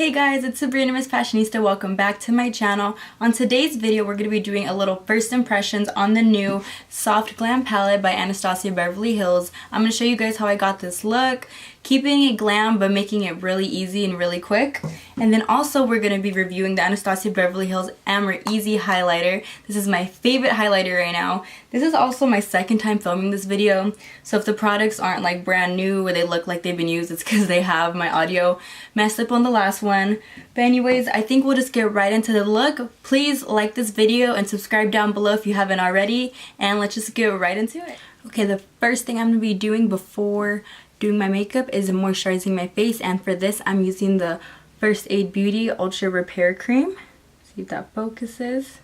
Hey guys, it's Sabrina, MY Fashionista. Welcome back to my channel. On today's video, we're going to be doing a little first impressions on the new Soft Glam Palette by Anastasia Beverly Hills. I'm going to show you guys how I got this look, keeping it glam but making it really easy and really quick. And then also we're going to be reviewing the Anastasia Beverly Hills Amrezy Highlighter. This is my favorite highlighter right now. This is also my second time filming this video, so if the products aren't like brand new or they look like they've been used, it's because they have my audio messed up on the last one. But anyways, I think we'll just get right into the look. Please like this video and subscribe down below if you haven't already, and let's just get right into it. Okay, the first thing I'm going to be doing before doing my makeup is moisturizing my face, and for this I'm using the First Aid Beauty Ultra Repair Cream. See if that focuses.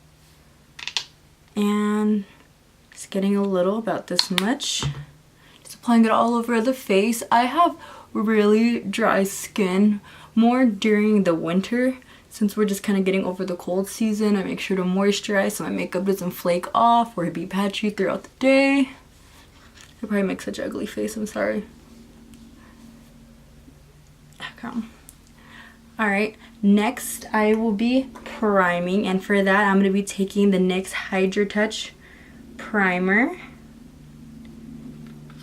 And just getting a little, about this much. Just applying it all over the face. I have really dry skin, more during the winter. Since we're just kind of getting over the cold season, I make sure to moisturize so my makeup doesn't flake off or be patchy throughout the day. I probably make such an ugly face, I'm sorry. Okay. Alright, next I will be priming, and for that I'm going to be taking the NYX Hydra Touch primer.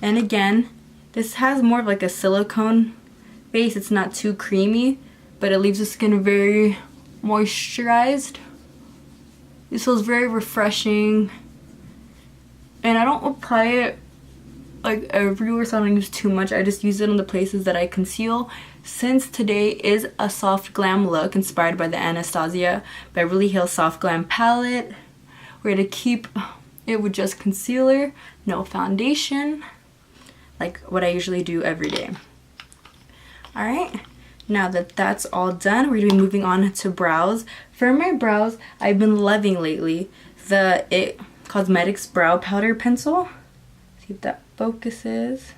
And again, this has more of like a silicone base. It's not too creamy, but it leaves the skin very moisturized. This feels very refreshing, and I don't apply it like everywhere, so I don't use too much. I just use it on the places that I conceal. Since today is a soft glam look inspired by the Anastasia Beverly Hills Soft Glam Palette, we're going to keep it with just concealer, no foundation, like what I usually do every day. Alright, now that that's all done, we're going to be moving on to brows. For my brows, I've been loving lately the IT Cosmetics Brow Powder Pencil. See if that focuses.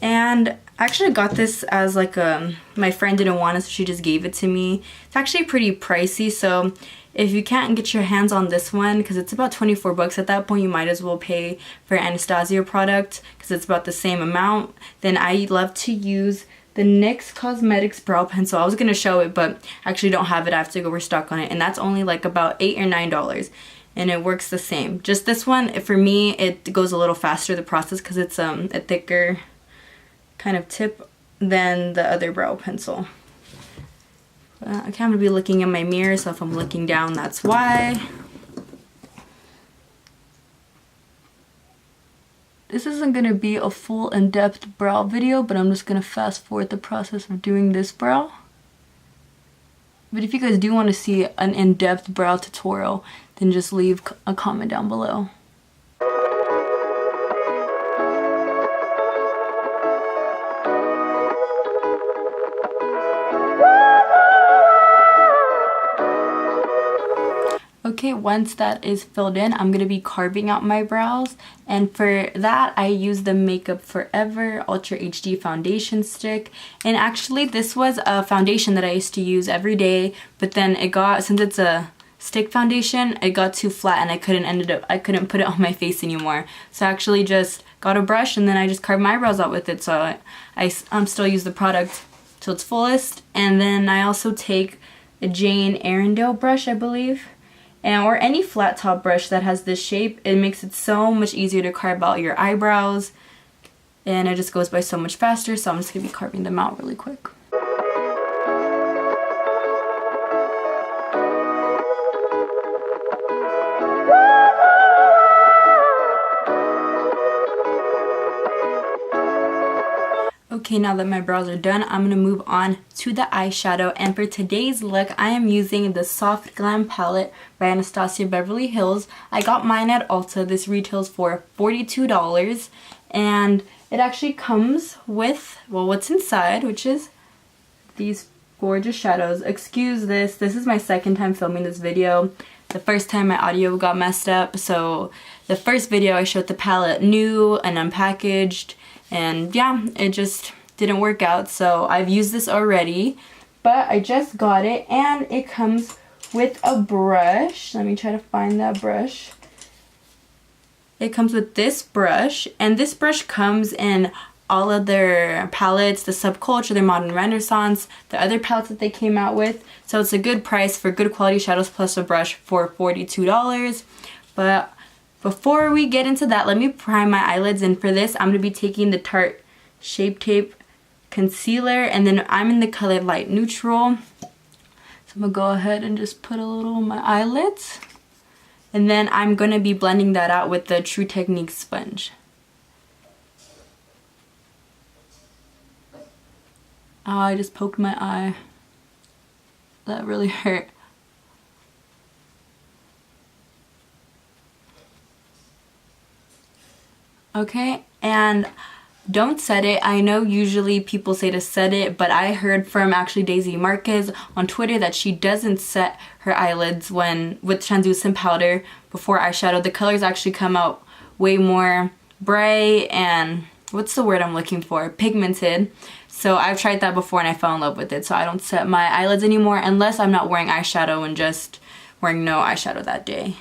And I actually got this as like my friend didn't want it, so she just gave it to me. It's actually pretty pricey, so if you can't get your hands on this one, because it's about 24 bucks at that point, you might as well pay for Anastasia product because it's about the same amount. Then I love to use the NYX Cosmetics Brow Pencil. I was going to show it, but I actually don't have it. I have to go restock on it, and that's only like about $8 or $9. And it works the same. Just this one, for me, it goes a little faster, the process, because it's a thicker kind of tip than the other brow pencil. I'm going to be looking in my mirror, so if I'm looking down, that's why. This isn't going to be a full in-depth brow video, but I'm just going to fast forward the process of doing this brow. But if you guys do want to see an in-depth brow tutorial, then just leave a comment down below. Okay, once that is filled in, I'm going to be carving out my brows, and for that I use the Makeup Forever Ultra HD foundation stick. And actually this was a foundation that I used to use every day, but then it got, since it's a stick foundation, it got too flat and I couldn't put it on my face anymore. So I actually just got a brush and then I just carved my eyebrows out with it, so I still use the product to its fullest. And then I also take a Jane Arundel brush, I believe, or any flat top brush that has this shape. It makes it so much easier to carve out your eyebrows, and it just goes by so much faster, so I'm just going to be carving them out really quick. Okay, now that my brows are done, I'm going to move on to the eyeshadow. And for today's look, I am using the Soft Glam Palette by Anastasia Beverly Hills. I got mine at Ulta. This retails for $42. And it actually comes with, well, what's inside, which is these gorgeous shadows. Excuse this. This is my second time filming this video. The first time my audio got messed up. So the first video I showed the palette new and unpackaged. And yeah, it just didn't work out, so I've used this already, but I just got it, and it comes with a brush. Let me try to find that brush. It comes with this brush, and this brush comes in all of their palettes, the Subculture, their Modern Renaissance, the other palettes that they came out with. So it's a good price for good quality shadows plus a brush for $42. But before we get into that, let me prime my eyelids. And for this, I'm going to be taking the Tarte Shape Tape Concealer. And then I'm in the color Light Neutral. So I'm going to go ahead and just put a little on my eyelids. And then I'm going to be blending that out with the True Technique sponge. Oh, I just poked my eye. That really hurt. Okay, and don't set it. I know usually people say to set it, but I heard from actually Daisy Marquez on Twitter that she doesn't set her eyelids with translucent powder before eyeshadow. The colors actually come out way more bright and, what's the word I'm looking for? Pigmented. So I've tried that before and I fell in love with it. So I don't set my eyelids anymore unless I'm not wearing eyeshadow and just wearing no eyeshadow that day.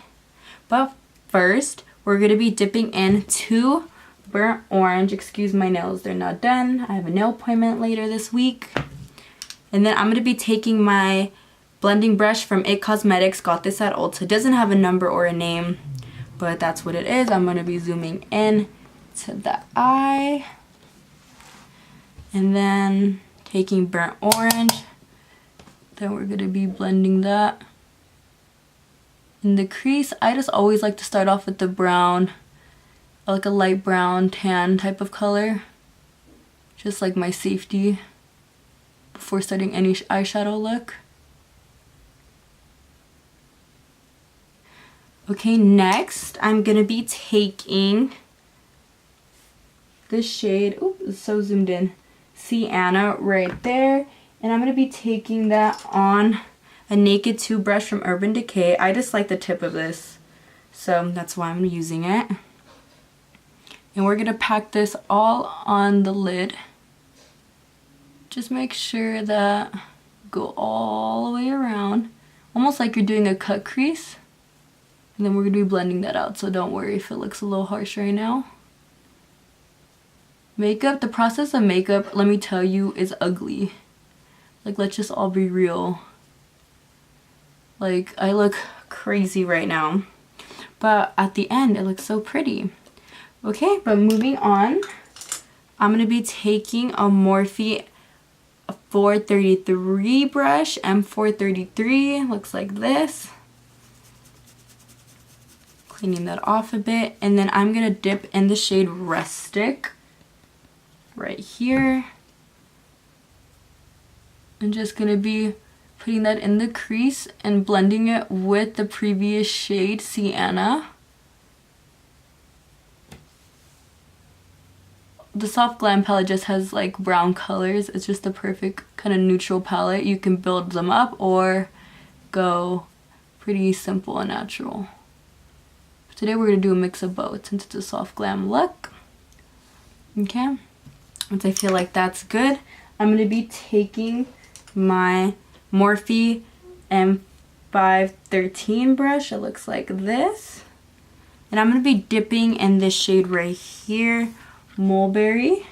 But first, we're going to be dipping into burnt orange. Excuse my nails, they're not done. I have a nail appointment later this week. And then I'm going to be taking my blending brush from IT Cosmetics. Got this at Ulta. It doesn't have a number or a name, but that's what it is. I'm going to be zooming in to the eye. And then taking burnt orange. Then we're going to be blending that. In the crease, I just always like to start off with the brown, like a light brown tan type of color, just like my safety before starting any eyeshadow look. Okay, next I'm gonna be taking this shade, oops, it's so zoomed in, Sienna right there, and I'm gonna be taking that on a Naked 2 brush from Urban Decay. I just like the tip of this, so that's why I'm using it. And we're gonna pack this all on the lid. Just make sure that go all the way around, almost like you're doing a cut crease. And then we're gonna be blending that out, so don't worry if it looks a little harsh right now. Makeup, the process of makeup, let me tell you, is ugly. Like, let's just all be real. Like, I look crazy right now, but at the end it looks so pretty. Okay, but moving on, I'm going to be taking a Morphe 433 brush, M433, looks like this. Cleaning that off a bit, and then I'm going to dip in the shade Rustic right here. I'm just going to be putting that in the crease and blending it with the previous shade, Sienna. The Soft Glam palette just has like brown colors. It's just the perfect kind of neutral palette. You can build them up or go pretty simple and natural. Today we're going to do a mix of both since it's a soft glam look. Okay, once I feel like that's good, I'm going to be taking my Morphe M513 brush. It looks like this. And I'm going to be dipping in this shade right here, Mulberry.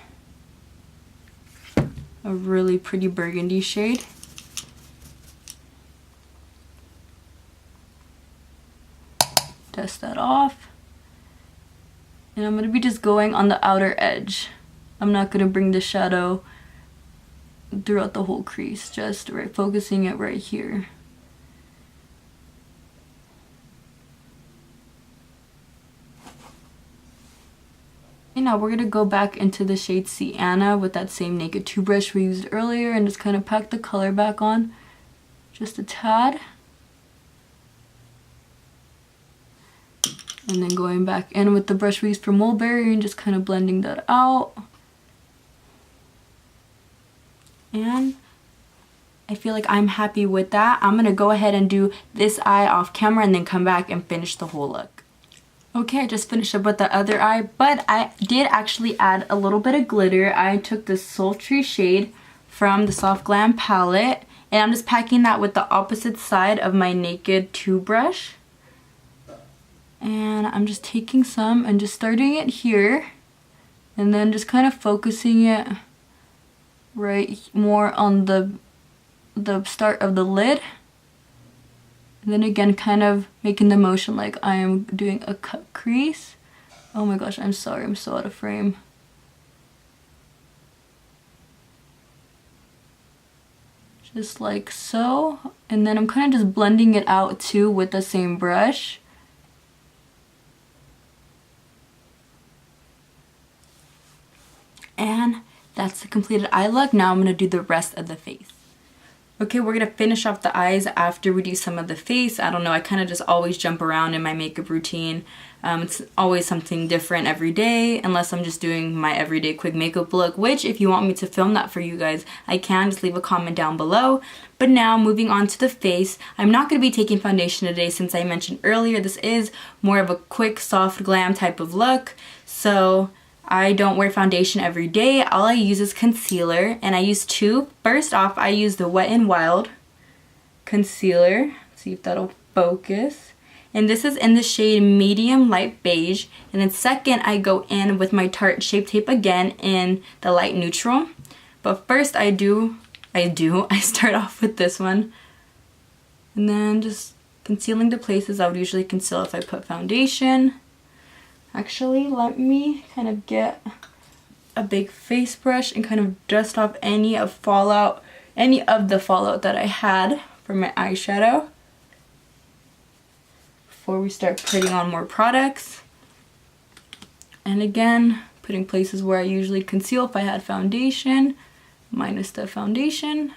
A really pretty burgundy shade. Dust that off. And I'm going to be just going on the outer edge. I'm not going to bring the shadow throughout the whole crease, just right, focusing it right here. And now we're going to go back into the shade Sienna with that same Naked 2 brush we used earlier and just kind of pack the color back on just a tad. And then going back in with the brush we used for Mulberry and just kind of blending that out. And I feel like I'm happy with that. I'm going to go ahead and do this eye off camera and then come back and finish the whole look. Okay, I just finished up with the other eye, but I did actually add a little bit of glitter. I took this sultry shade from the Soft Glam palette, and I'm just packing that with the opposite side of my Naked 2 brush. And I'm just taking some and just starting it here, And then just kind of focusing it right more on the start of the lid. And then again, kind of making the motion like I am doing a cut crease. Oh my gosh, I'm sorry, I'm so out of frame. Just like so. And then I'm kind of just blending it out too with the same brush. And that's the completed eye look. Now I'm going to do the rest of the face. Okay, we're going to finish off the eyes after we do some of the face. I don't know, I kind of just always jump around in my makeup routine. It's always something different every day, unless I'm just doing my everyday quick makeup look, which if you want me to film that for you guys, I can. Just leave a comment down below. But now moving on to the face, I'm not going to be taking foundation today since I mentioned earlier this is more of a quick soft glam type of look. So I don't wear foundation every day. All I use is concealer, and I use two. First off, I use the Wet n Wild concealer. Let's see if that'll focus. And this is in the shade medium light beige. And then second, I go in with my Tarte Shape Tape again in the light neutral. But first I start off with this one. And then just concealing the places I would usually conceal if I put foundation. Actually, let me kind of get a big face brush and kind of dust off any of the fallout that I had from my eyeshadow before we start putting on more products. And again, putting places where I usually conceal if I had foundation, minus the foundation.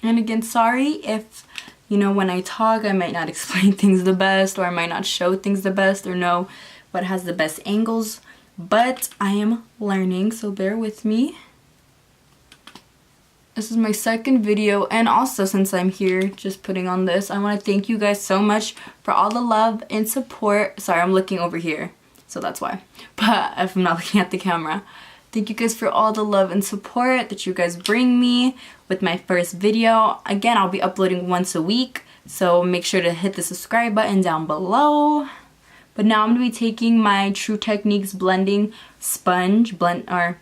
And again, sorry if, you know, when I talk I might not explain things the best, or I might not show things the best, or know what has the best angles, but I am learning, so bear with me. This is my second video, and also since I'm here just putting on this, I want to thank you guys so much for all the love and support. Sorry, I'm looking over here, so that's why. But if I'm not looking at the camera. Thank you guys for all the love and support that you guys bring me with my first video. Again, I'll be uploading once a week, so make sure to hit the subscribe button down below. But now I'm going to be taking my True Techniques blending sponge, I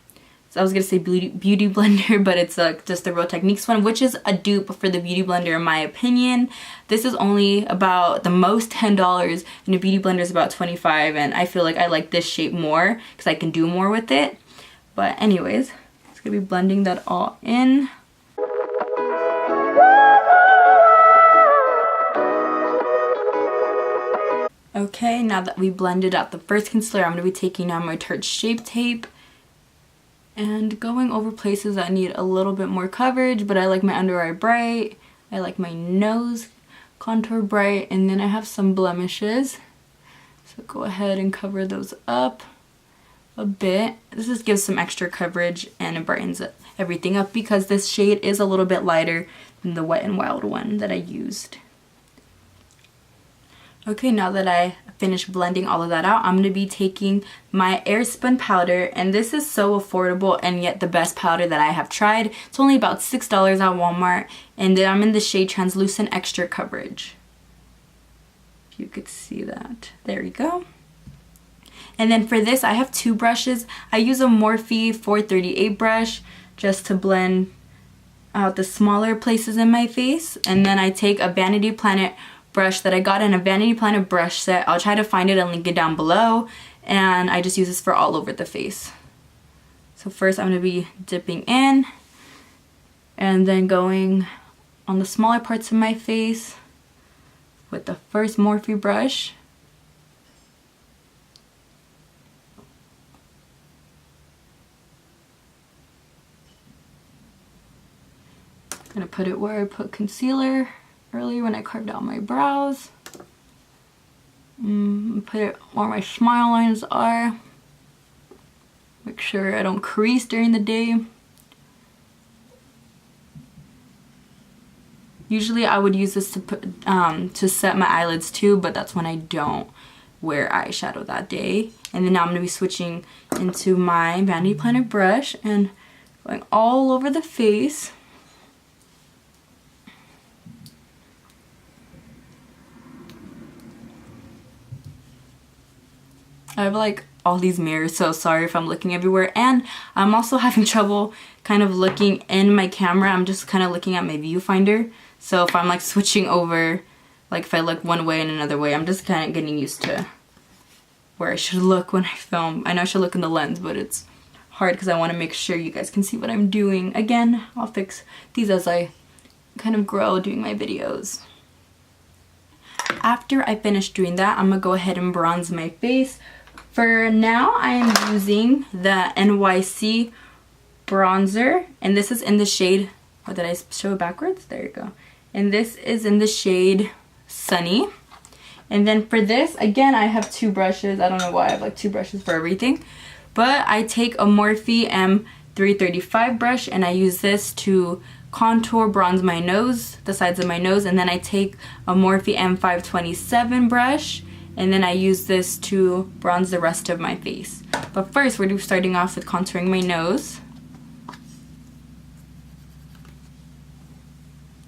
was going to say beauty blender, but it's just the Real Techniques one, which is a dupe for the beauty blender in my opinion. This is only about the most $10, and a beauty blender is about $25, and I feel like I like this shape more because I can do more with it. But anyways, it's going to be blending that all in. Okay, now that we blended out the first concealer, I'm going to be taking now my Tarte Shape Tape and going over places that need a little bit more coverage, but I like my under eye bright, I like my nose contour bright, and then I have some blemishes. So go ahead and cover those up a bit. This just gives some extra coverage and it brightens everything up because this shade is a little bit lighter than the Wet n Wild one that I used. Okay, now that I finished blending all of that out, I'm going to be taking my Airspun powder, and this is so affordable and yet the best powder that I have tried. It's only about $6 at Walmart, and then I'm in the shade Translucent Extra Coverage. If you could see that. There you go. And then for this, I have two brushes. I use a Morphe 438 brush just to blend out the smaller places in my face. And then I take a Vanity Planet brush that I got in a Vanity Planet brush set. I'll try to find it and link it down below. And I just use this for all over the face. So first I'm going to be dipping in and then going on the smaller parts of my face with the first Morphe brush. I'm going to put it where I put concealer earlier when I carved out my brows. Put it where my smile lines are. Make sure I don't crease during the day. Usually I would use this to put to set my eyelids too, but that's when I don't wear eyeshadow that day. And then now I'm going to be switching into my Vanity Planet brush and going all over the face. I have like all these mirrors, so sorry if I'm looking everywhere. And I'm also having trouble kind of looking in my camera. I'm just kind of looking at my viewfinder. So if I'm like switching over, like if I look one way and another way, I'm just kind of getting used to where I should look when I film. I know I should look in the lens, but it's hard because I want to make sure you guys can see what I'm doing. Again, I'll fix these as I kind of grow doing my videos. After I finish doing that, I'm gonna go ahead and bronze my face. For now, I am using the NYC bronzer, and this is in the shade, oh, did I show it backwards? There you go. And this is in the shade Sunny. And then for this, again, I have two brushes. I don't know why I have like two brushes for everything. But I take a Morphe M335 brush and I use this to contour, bronze my nose, the sides of my nose. And then I take a Morphe M527 brush and then I use this to bronze the rest of my face. But first, we're starting off with contouring my nose.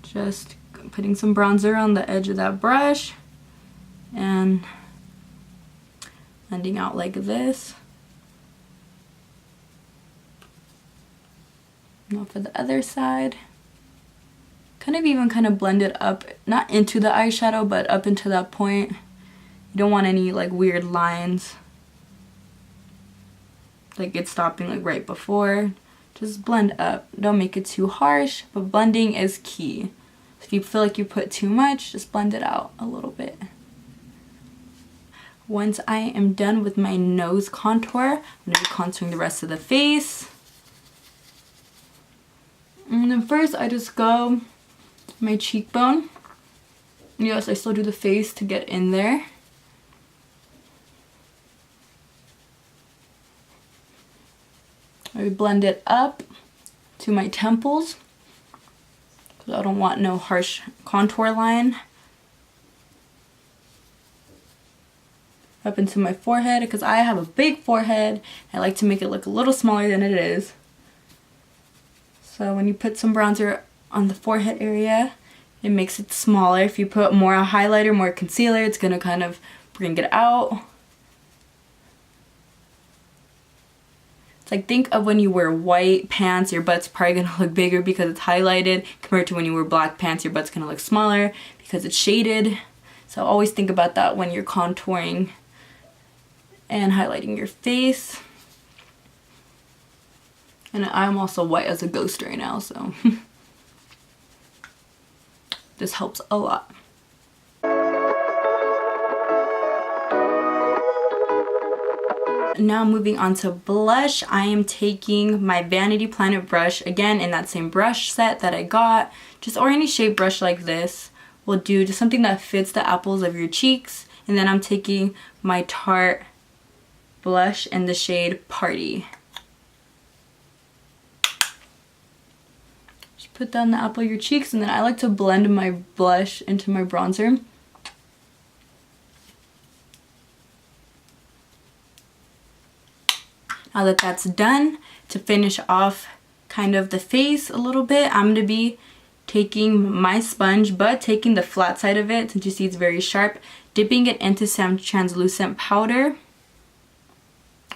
Just putting some bronzer on the edge of that brush and blending out like this. Now for the other side, kind of blend it up, not into the eyeshadow, but up into that point. You don't want any like weird lines, like it's stopping like right before. Just blend up. Don't make it too harsh, but blending is key. If you feel like you put too much, just blend it out a little bit. Once I am done with my nose contour, I'm going to be contouring the rest of the face. And then first I just go my cheekbone. Yes, I still do the face to get in there. I blend it up to my temples because I don't want no harsh contour line. Up into my forehead because I have a big forehead. I like to make it look a little smaller than it is. So when you put some bronzer on the forehead area, it makes it smaller. If you put more highlighter, more concealer, it's gonna kind of bring it out. It's like, think of when you wear white pants, your butt's probably gonna look bigger because it's highlighted, compared to when you wear black pants, your butt's gonna look smaller because it's shaded. So always think about that when you're contouring and highlighting your face. And I'm also white as a ghost right now, so this helps a lot. Now moving on to blush, I am taking my Vanity Planet brush, again in that same brush set that I got, or any shape brush like this will do, just something that fits the apples of your cheeks. And then I'm taking my Tarte blush in the shade Party. Just put that on the apple of your cheeks, and then I like to blend my blush into my bronzer. Now that that's done, to finish off kind of the face a little bit, I'm going to be taking my sponge, but taking the flat side of it, since you see it's very sharp, dipping it into some translucent powder,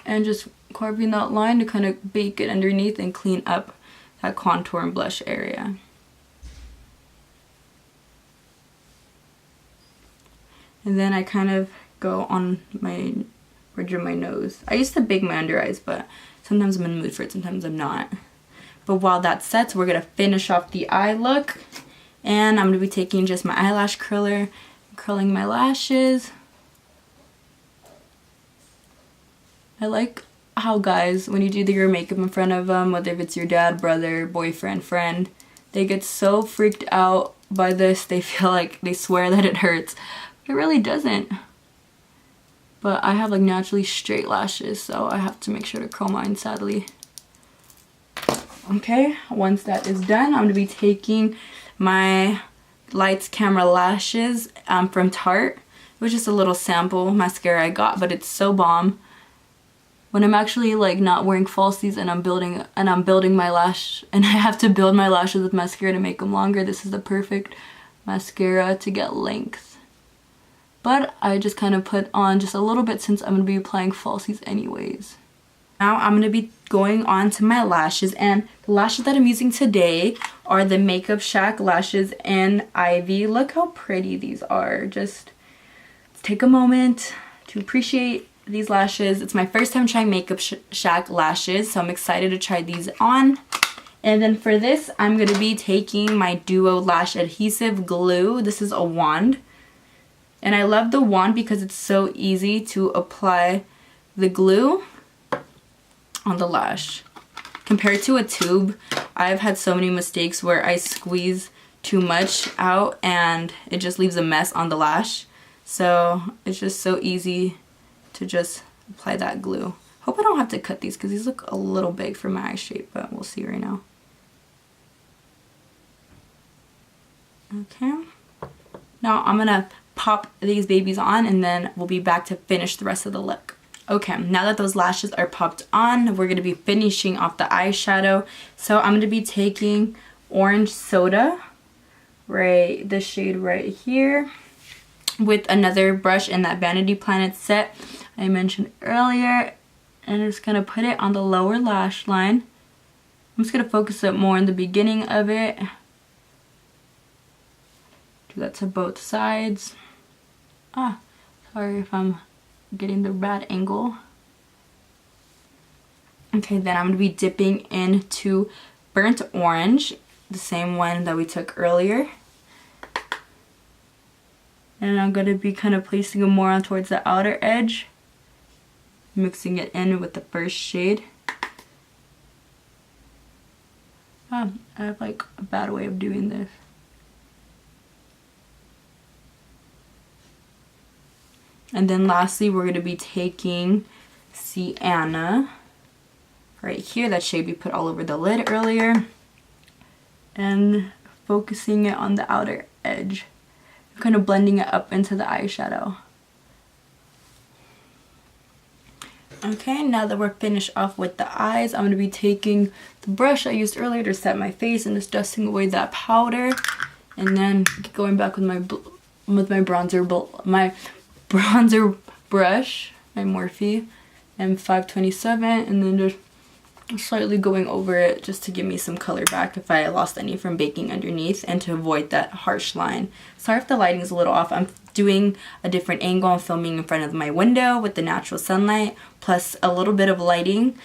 and just carving that line to kind of bake it underneath and clean up that contour and blush area. And then I kind of go on my bridge of my nose. I used to bake my under eyes, but sometimes I'm in the mood for it, sometimes I'm not. But while that sets, we're going to finish off the eye look. And I'm going to be taking just my eyelash curler, curling my lashes. I like how guys, when you do your makeup in front of them, whether if it's your dad, brother, boyfriend, friend, they get so freaked out by this. They feel like, they swear that it hurts. But it really doesn't. But I have like naturally straight lashes, so I have to make sure to curl mine, sadly. Okay, once that is done, I'm going to be taking my Lights Camera Lashes from Tarte. It was just a little sample mascara I got, but it's so bomb. When I'm actually like not wearing falsies and I'm building my lash, and I have to build my lashes with mascara to make them longer, this is the perfect mascara to get length. but I just kind of put on just a little bit since I'm going to be applying falsies anyways. Now I'm going to be going on to my lashes, and the lashes that I'm using today are the Makeup Shack lashes in Ivy. Look how pretty these are. Just take a moment to appreciate these lashes. It's my first time trying Makeup Shack lashes, so I'm excited to try these on. And then for this, I'm going to be taking my Duo Lash Adhesive Glue. This is a wand. And I love the wand because it's so easy to apply the glue on the lash. Compared to a tube, I've had so many mistakes where I squeeze too much out and it just leaves a mess on the lash. So it's just so easy to just apply that glue. Hope I don't have to cut these because these look a little big for my eye shape, but we'll see right now. Okay. Now I'm gonna pop these babies on and then we'll be back to finish the rest of the look. Okay, now that those lashes are popped on, we're gonna be finishing off the eyeshadow. So I'm gonna be taking Orange Soda, right, the shade right here, with another brush in that Vanity Planet set I mentioned earlier, and I'm just gonna put it on the lower lash line. I'm just gonna focus it more in the beginning of it. Do that to both sides. Sorry if I'm getting the bad angle. Okay, then I'm gonna be dipping into Burnt Orange, the same one that we took earlier. And I'm gonna be kind of placing it more on towards the outer edge, mixing it in with the first shade. I have like a bad way of doing this. And then lastly, we're going to be taking Sienna right here, that shade we put all over the lid earlier, and focusing it on the outer edge, kind of blending it up into the eyeshadow. Okay, now that we're finished off with the eyes, I'm going to be taking the brush I used earlier to set my face and just dusting away that powder, and then going back with my bronzer brush, my Morphe M527, and then just slightly going over it just to give me some color back if I lost any from baking underneath and to avoid that harsh line. Sorry if the lighting's a little off. I'm doing a different angle. I'm filming in front of my window with the natural sunlight plus a little bit of lighting.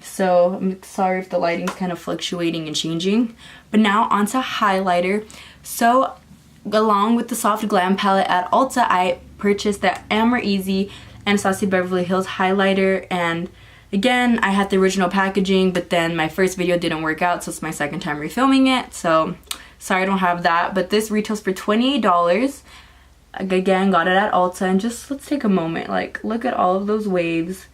So I'm sorry if the lighting's kind of fluctuating and changing. But now onto highlighter. So along with the Soft Glam Palette at Ulta, I purchased the Amrezy Anastasia Beverly Hills highlighter, and again, I had the original packaging, but then my first video didn't work out, so it's my second time refilming it, so sorry I don't have that. But this retails for $28. Again, got it at Ulta, and just let's take a moment, like look at all of those waves.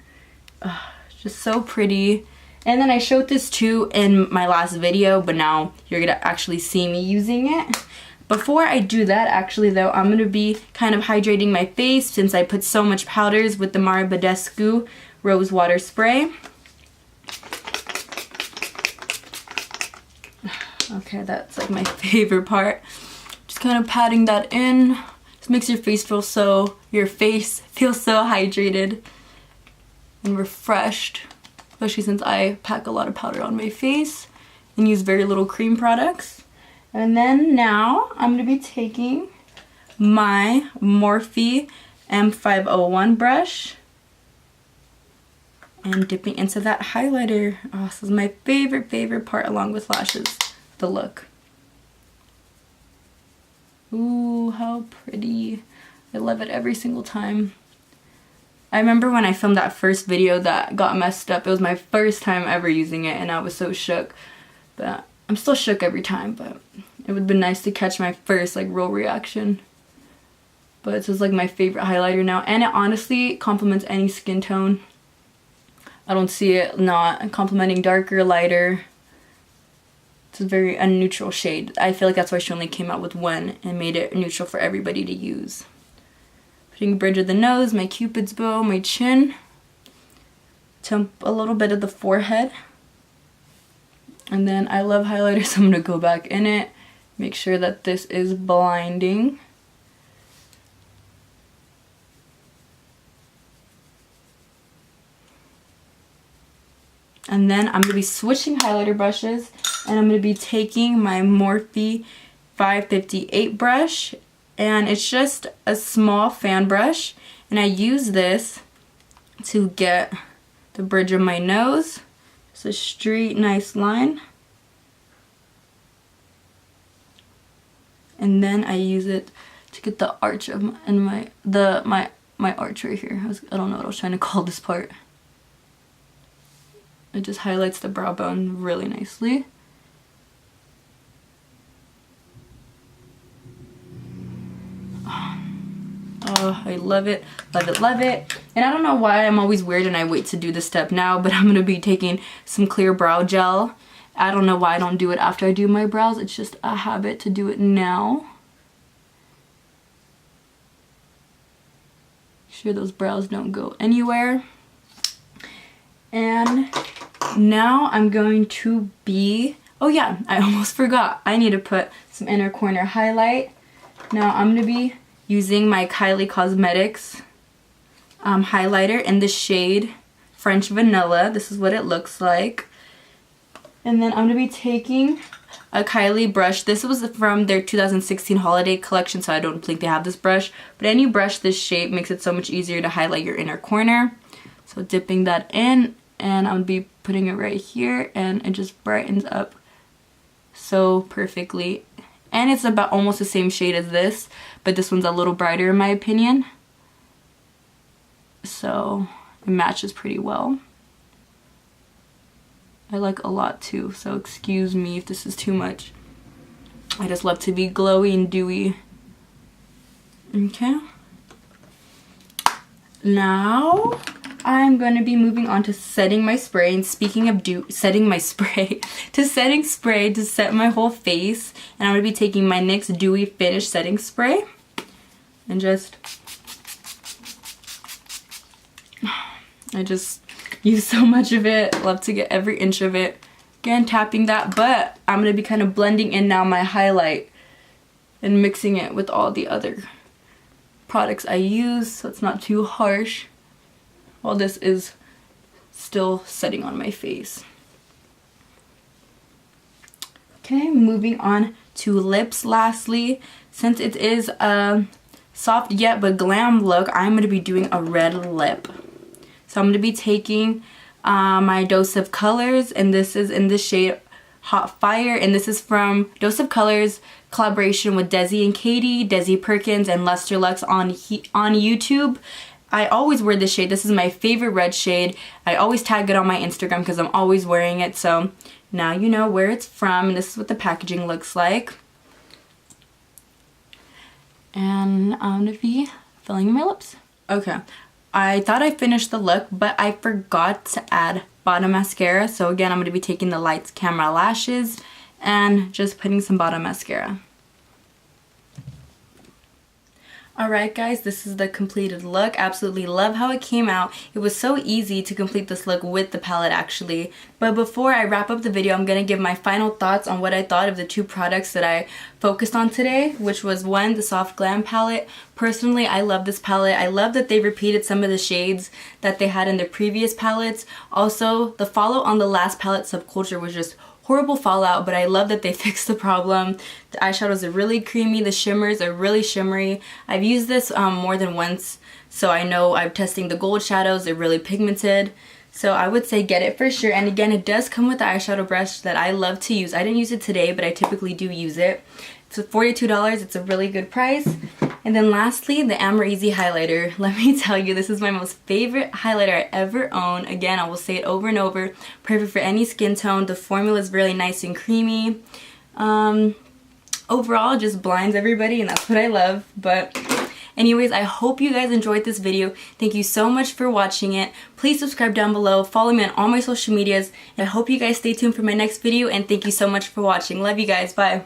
Just so pretty. And then I showed this too in my last video, but now you're gonna actually see me using it. Before I do that, actually though, I'm going to be kind of hydrating my face since I put so much powders with the Mara Badescu Rose Water Spray. Okay, that's like my favorite part. Just kind of patting that in. Just makes your face feel so hydrated and refreshed. Especially since I pack a lot of powder on my face and use very little cream products. And then now I'm going to be taking my Morphe M501 brush and dipping into that highlighter. Oh, this is my favorite part along with lashes, the look. Ooh, how pretty. I love it every single time. I remember when I filmed that first video that got messed up. It was my first time ever using it and I was so shook. But I'm still shook every time, but it would have been nice to catch my first like real reaction. But it's just like my favorite highlighter now, and it honestly complements any skin tone. I don't see it not complementing darker, lighter. It's a very neutral shade. I feel like that's why she only came out with one and made it neutral for everybody to use. Putting a bridge of the nose, my cupid's bow, my chin, to a little bit of the forehead. And then I love highlighter, so I'm going to go back in it. Make sure that this is blinding. And then I'm going to be switching highlighter brushes, and I'm going to be taking my Morphe 558 brush, and it's just a small fan brush, and I use this to get the bridge of my nose. It's a straight, nice line. And then I use it to get the arch of my arch right here. I don't know what I was trying to call this part. It just highlights the brow bone really nicely. Oh, I love it, love it, love it. And I don't know why I'm always weird and I wait to do this step now, but I'm going to be taking some clear brow gel. I don't know why I don't do it after I do my brows. It's just a habit to do it now. Make sure those brows don't go anywhere. And now I'm going to be, oh yeah, I almost forgot. I need to put some inner corner highlight. Now I'm going to be using my Kylie Cosmetics highlighter in the shade French Vanilla. This is what it looks like. And then I'm going to be taking a Kylie brush. This was from their 2016 holiday collection, so I don't think they have this brush. But any brush this shape makes it so much easier to highlight your inner corner. So dipping that in, and I'm going to be putting it right here, and it just brightens up so perfectly. And it's about almost the same shade as this, but this one's a little brighter in my opinion. So it matches pretty well. I like a lot too, so excuse me if this is too much. I just love to be glowy and dewy. Okay. Now I'm going to be moving on to setting my spray. And speaking of setting my spray, setting spray to set my whole face. And I'm going to be taking my NYX Dewy Finish Setting Spray. And I just use so much of it. Love to get every inch of it. Again, tapping that. But I'm going to be kind of blending in now my highlight and mixing it with all the other products I use, so it's not too harsh while this is still setting on my face. Okay, moving on to lips lastly. Since it is a soft yet but glam look, I'm going to be doing a red lip. So I'm going to be taking my Dose of Colors, and this is in the shade Hot Fire, and this is from Dose of Colors collaboration with Desi and Katie, Desi Perkins, and Luster Lux on YouTube. I always wear this shade. This is my favorite red shade. I always tag it on my Instagram because I'm always wearing it, so now you know where it's from. And this is what the packaging looks like. And I'm gonna be filling in my lips. Okay, I thought I finished the look, but I forgot to add bottom mascara. So again, I'm going to be taking the Lights Camera Lashes and just putting some bottom mascara. Alright guys, this is the completed look. Absolutely love how it came out. It was so easy to complete this look with the palette actually. But before I wrap up the video, I'm going to give my final thoughts on what I thought of the two products that I focused on today, which was one, the Soft Glam Palette. Personally, I love this palette. I love that they repeated some of the shades that they had in their previous palettes. Also, the follow on the last palette, Subculture, was just horrible fallout, but I love that they fixed the problem. The eyeshadows are really creamy, the shimmers are really shimmery. I've used this more than once, so I know I'm testing the gold shadows. They're really pigmented, so I would say get it for sure. And again, it does come with the eyeshadow brush that I love to use. I didn't use it today, but I typically do use it. It's $42, it's a really good price. And then lastly, the Amrezy Highlighter. Let me tell you, this is my most favorite highlighter I ever own. Again, I will say it over and over. Perfect for any skin tone. The formula is really nice and creamy. Overall, it just blinds everybody, and that's what I love. But anyways, I hope you guys enjoyed this video. Thank you so much for watching it. Please subscribe down below. Follow me on all my social medias. And I hope you guys stay tuned for my next video, and thank you so much for watching. Love you guys. Bye.